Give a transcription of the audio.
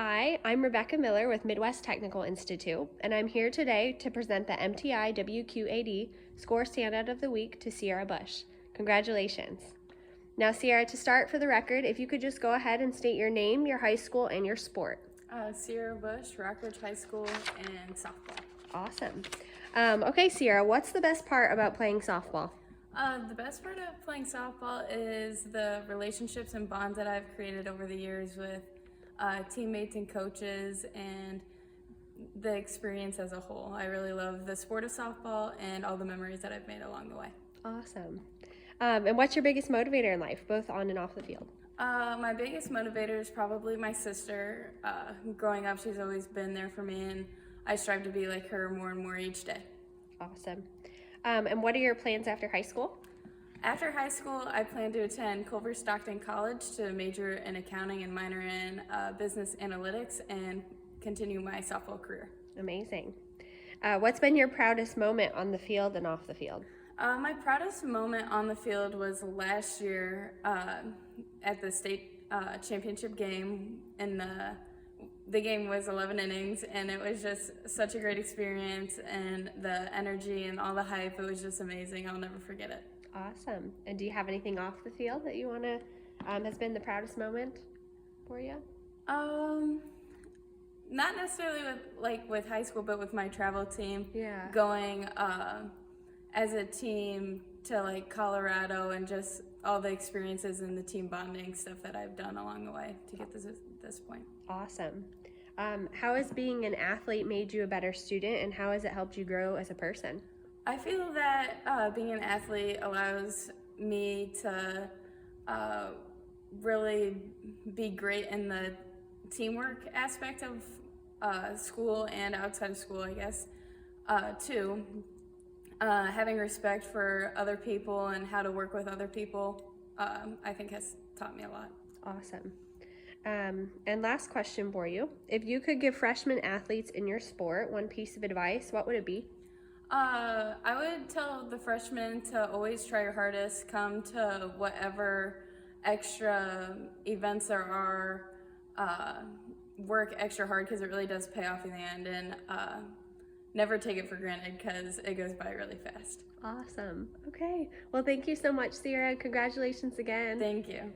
Hi, I'm Rebecca Miller with Midwest Technical Institute, and I'm here today to present the MTI WQAD Score Standout of the Week to Cierra Bush. Congratulations. Now, Cierra, to start for the record, if you could just go ahead and state your name, your high school, and your sport. Cierra Bush, Rockridge High School, and softball. Awesome. Okay, Cierra, what's the best part about playing softball? The best part of playing softball is the relationships and bonds that I've created over the years with teammates and coaches, and the experience as a whole. I really love the sport of softball and all the memories that I've made along the way. Awesome. And what's your biggest motivator in life, both on and off the field? My biggest motivator is probably my sister. Growing up, she's always been there for me, and I strive to be like her more and more each day. Awesome. And what are your plans after high school? After high school, I plan to attend Culver Stockton College to major in accounting and minor in business analytics and continue my softball career. Amazing. What's been your proudest moment on the field and off the field? My proudest moment on the field was last year at the state championship game, and the game was 11 innings, and it was just such a great experience, and the energy and all the hype, it was just amazing. I'll never forget it. Awesome. And do you have anything off the field that you want to, has been the proudest moment for you? Not necessarily with high school, but with my travel team. Yeah. Going as a team to like Colorado, and just all the experiences and the team bonding stuff that I've done along the way to get this point. Awesome. How has being an athlete made you a better student, and how has it helped you grow as a person? I feel that being an athlete allows me to really be great in the teamwork aspect of school and outside of school, I guess, too. Having respect for other people and how to work with other people, I think has taught me a lot. Awesome. And last question for you. If you could give freshman athletes in your sport one piece of advice, what would it be? I would tell the freshmen to always try your hardest, come to whatever extra events there are, work extra hard because it really does pay off in the end, and never take it for granted because it goes by really fast. Awesome. Okay. Well, thank you so much, Cierra. Congratulations again. Thank you.